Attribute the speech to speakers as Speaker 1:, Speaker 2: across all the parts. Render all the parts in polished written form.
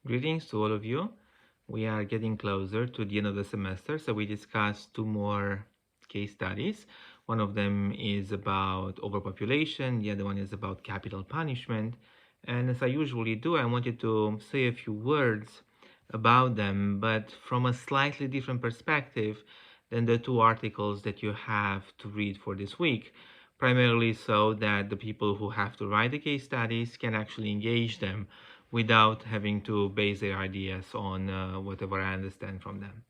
Speaker 1: Greetings to all of you. We are getting closer to the end of the semester, so we discussed two more case studies. One of them is about overpopulation, the other one is about capital punishment. And as I usually do, I wanted to say a few words about them, but from a slightly different perspective than the two articles that you have to read for this week, primarily so that the people who have to write the case studies can actually engage them without having to base their ideas on whatever I understand from them.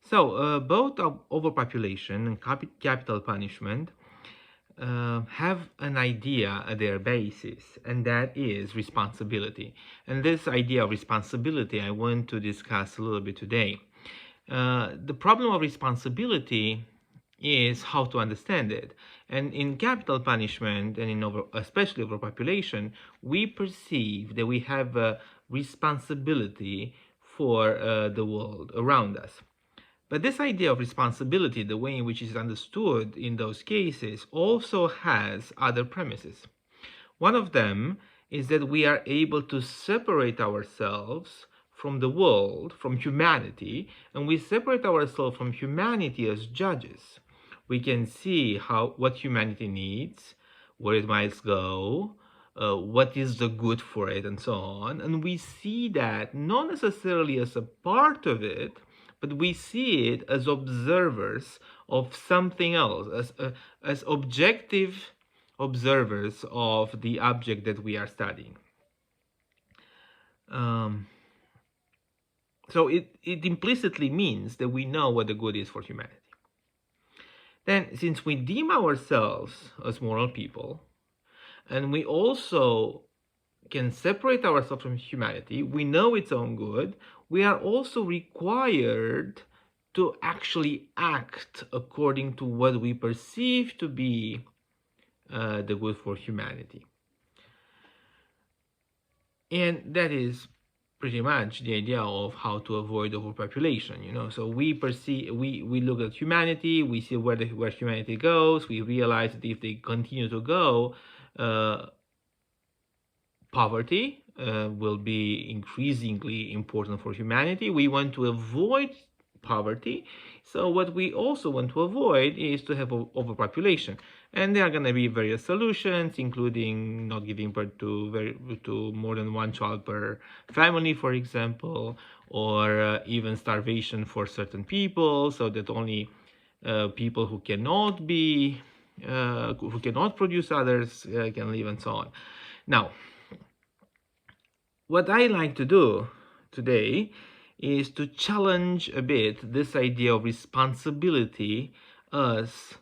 Speaker 1: So, both overpopulation and capital punishment have an idea at their basis, and that is responsibility. And this idea of responsibility I want to discuss a little bit today. The problem of responsibility is how to understand it. And in capital punishment and in especially overpopulation, we perceive that we have a responsibility for the world around us. But this idea of responsibility, the way in which it is understood in those cases, also has other premises. One of them is that we are able to separate ourselves from the world, from humanity, and we separate ourselves from humanity as judges. We can see what humanity needs, where it might go, what is the good for it, and so on. And we see that not necessarily as a part of it, but we see it as observers of something else, as objective observers of the object that we are studying. Um, so it implicitly means that we know what the good is for humanity. Then, since we deem ourselves as moral people, and we also can separate ourselves from humanity, we know its own good, we are also required to actually act according to what we perceive to be the good for humanity. And that is pretty much the idea of how to avoid overpopulation, so we look at humanity, we see where humanity goes, we realize that if they continue to go, poverty will be increasingly important for humanity. We want to avoid poverty. So what we also want to avoid is to have overpopulation. And there are going to be various solutions, including not giving birth to more than one child per family, for example, or even starvation for certain people, so that only people who cannot produce others can live, and so on. Now, what I like to do today is to challenge a bit this idea of responsibility as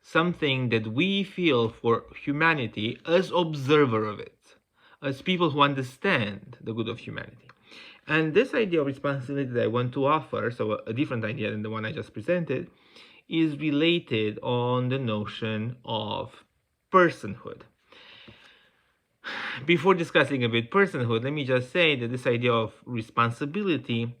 Speaker 1: something that we feel for humanity as observer of it, as people who understand the good of humanity. And this idea of responsibility that I want to offer, so a different idea than the one I just presented, is related on the notion of personhood. Before discussing a bit personhood, let me just say that this idea of responsibility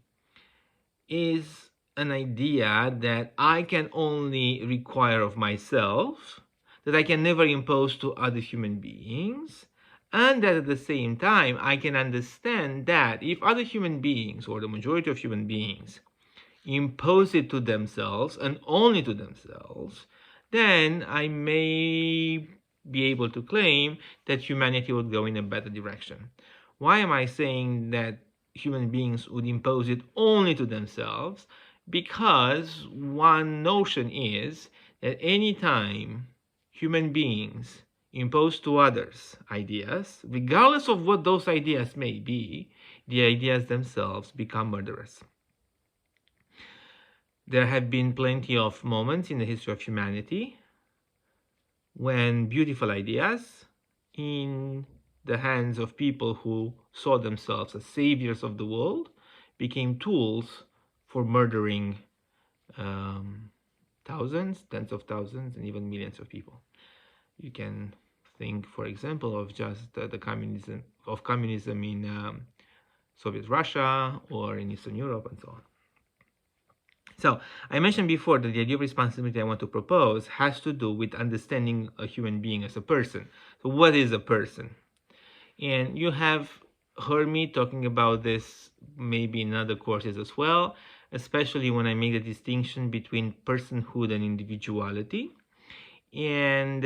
Speaker 1: is an idea that I can only require of myself, that I can never impose to other human beings, and that at the same time I can understand that if other human beings, or the majority of human beings, impose it to themselves and only to themselves, then I may be able to claim that humanity would go in a better direction. Why am I saying that human beings would impose it only to themselves? Because one notion is that anytime human beings impose to others ideas, regardless of what those ideas may be, the ideas themselves become murderous. There have been plenty of moments in the history of humanity when beautiful ideas in the hands of people who saw themselves as saviors of the world became tools for murdering thousands, tens of thousands, and even millions of people. You can think, for example, of just the communism in Soviet Russia or in Eastern Europe and so on. So I mentioned before that the idea of responsibility I want to propose has to do with understanding a human being as a person. So what is a person? And you have heard me talking about this maybe in other courses as well, especially when I make the distinction between personhood and individuality. And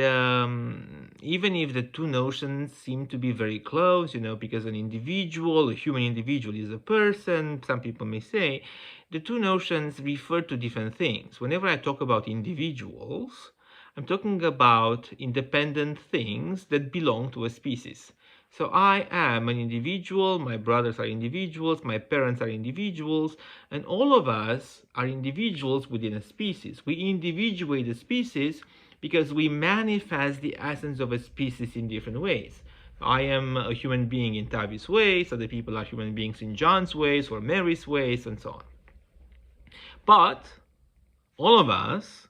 Speaker 1: even if the two notions seem to be very close, because an individual, a human individual, is a person, some people may say, the two notions refer to different things. Whenever I talk about individuals, I'm talking about independent things that belong to a species. So I am an individual, my brothers are individuals, my parents are individuals, and all of us are individuals within a species. We individuate the species because we manifest the essence of a species in different ways. I am a human being in Tavi's ways, other people are human beings in John's ways or Mary's ways, and so on. But all of us,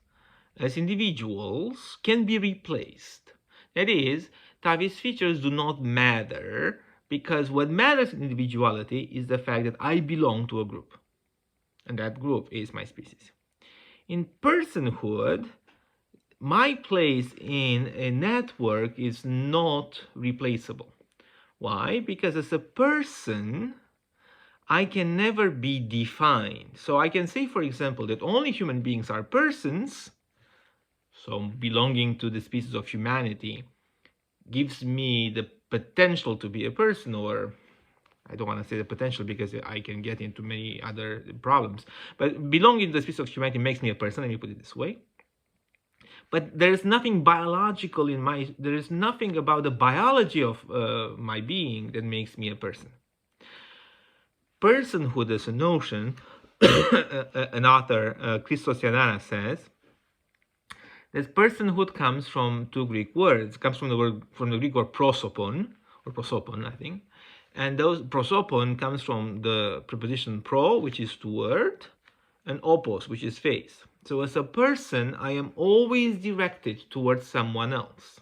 Speaker 1: as individuals, can be replaced. That is, Tavi's features do not matter, because what matters in individuality is the fact that I belong to a group, and that group is my species. In personhood, my place in a network is not replaceable. Why? Because as a person, I can never be defined. So I can say, for example, that only human beings are persons, so belonging to the species of humanity gives me the potential to be a person, or I don't want to say the potential because I can get into many other problems, but belonging to the species of humanity makes me a person, let me put it this way. But there is nothing biological there is nothing about the biology of my being that makes me a person. Personhood as a notion, an author, Christos Yanana, says that personhood comes from two Greek words. It comes from the Greek word prosopon, I think. And those prosopon comes from the preposition pro, which is toward, and opos, which is face. So as a person, I am always directed towards someone else.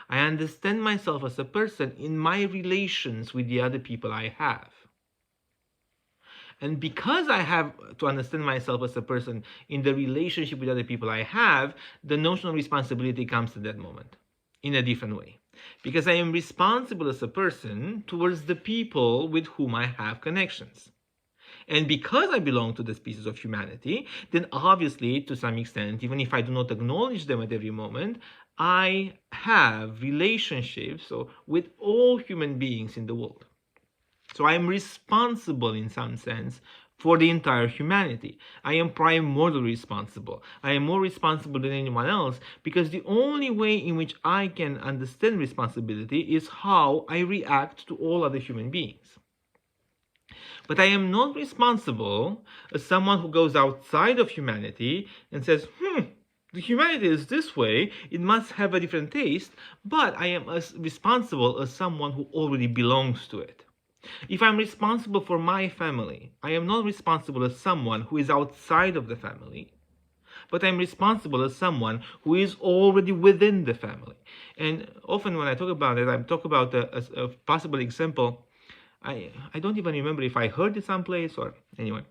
Speaker 1: I understand myself as a person in my relations with the other people I have. And because I have to understand myself as a person in the relationship with other people I have, the notion of responsibility comes at that moment in a different way. Because I am responsible as a person towards the people with whom I have connections. And because I belong to the species of humanity, then obviously, to some extent, even if I do not acknowledge them at every moment, I have relationships with all human beings in the world. So I am responsible in some sense for the entire humanity. I am primordially responsible. I am more responsible than anyone else, because the only way in which I can understand responsibility is how I react to all other human beings. But I am not responsible as someone who goes outside of humanity and says, the humanity is this way, it must have a different taste, but I am as responsible as someone who already belongs to it. If I'm responsible for my family, I am not responsible as someone who is outside of the family, but I'm responsible as someone who is already within the family. And often when I talk about it, I talk about a possible example. I don't even remember if I heard it someplace or anyway.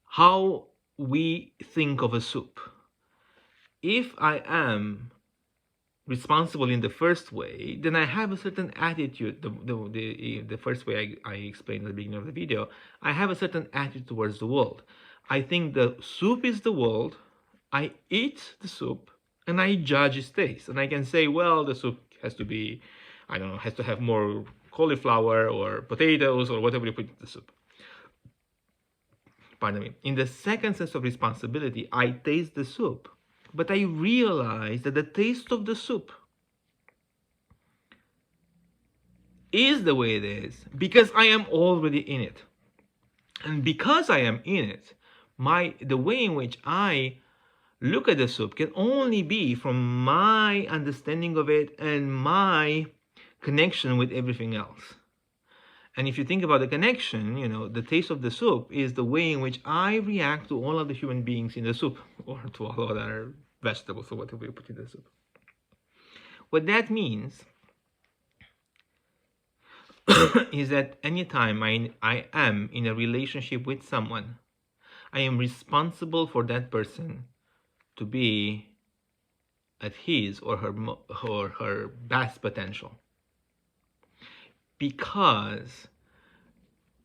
Speaker 1: How we think of a soup. If I am responsible in the first way, then I have a certain attitude. The first way I explained at the beginning of the video, I have a certain attitude towards the world. I think the soup is the world. I eat the soup and I judge its taste. And I can say, well, the soup has to be, I don't know, has to have more cauliflower or potatoes or whatever you put in the soup. Pardon me. In the second sense of responsibility, I taste the soup, but I realize that the taste of the soup is the way it is because I am already in it. And because I am in it, the way in which I look at the soup can only be from my understanding of it and my connection with everything else. And if you think about the connection, the taste of the soup is the way in which I react to all other human beings in the soup, or to all other vegetables or whatever you put in the soup. What that means is that anytime I am in a relationship with someone, I am responsible for that person to be at his or her best potential. Because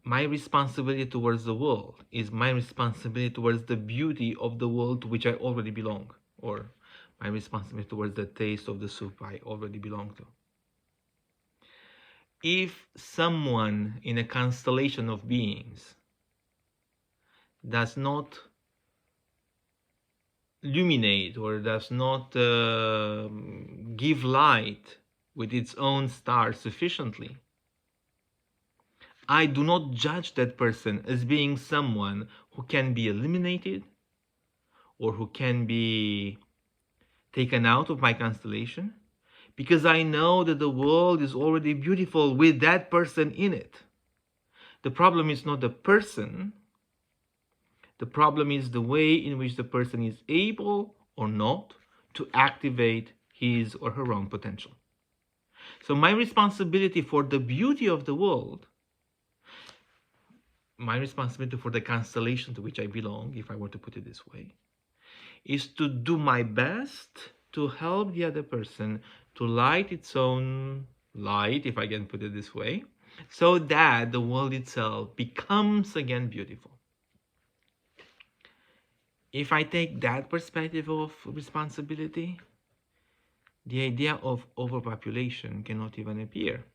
Speaker 1: my responsibility towards the world is my responsibility towards the beauty of the world to which I already belong, or my responsibility towards the taste of the soup I already belong to. If someone in a constellation of beings does not illuminate or does not give light with its own star sufficiently, I do not judge that person as being someone who can be eliminated or who can be taken out of my constellation, because I know that the world is already beautiful with that person in it. The problem is not the person, the problem is the way in which the person is able or not to activate his or her own potential. So my responsibility for the beauty of the world, my responsibility for the constellation to which I belong, if I were to put it this way, is to do my best to help the other person to light its own light, if I can put it this way, so that the world itself becomes again beautiful. If I take that perspective of responsibility, the idea of overpopulation cannot even appear.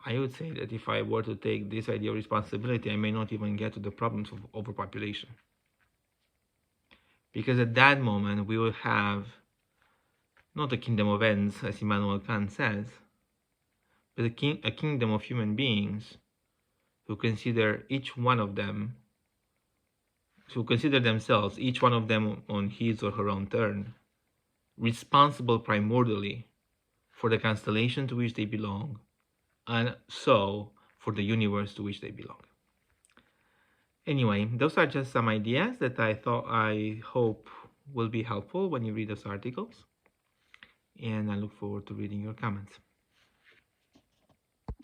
Speaker 1: I would say that if I were to take this idea of responsibility, I may not even get to the problems of overpopulation. Because at that moment, we will have not a kingdom of ends, as Immanuel Kant says, but a kingdom of human beings who consider each one of them, who consider themselves, each one of them on his or her own turn, responsible primordially for the constellation to which they belong, and so for the universe to which they belong. Anyway, those are just some ideas that I hope will be helpful when you read those articles, and I look forward to reading your comments.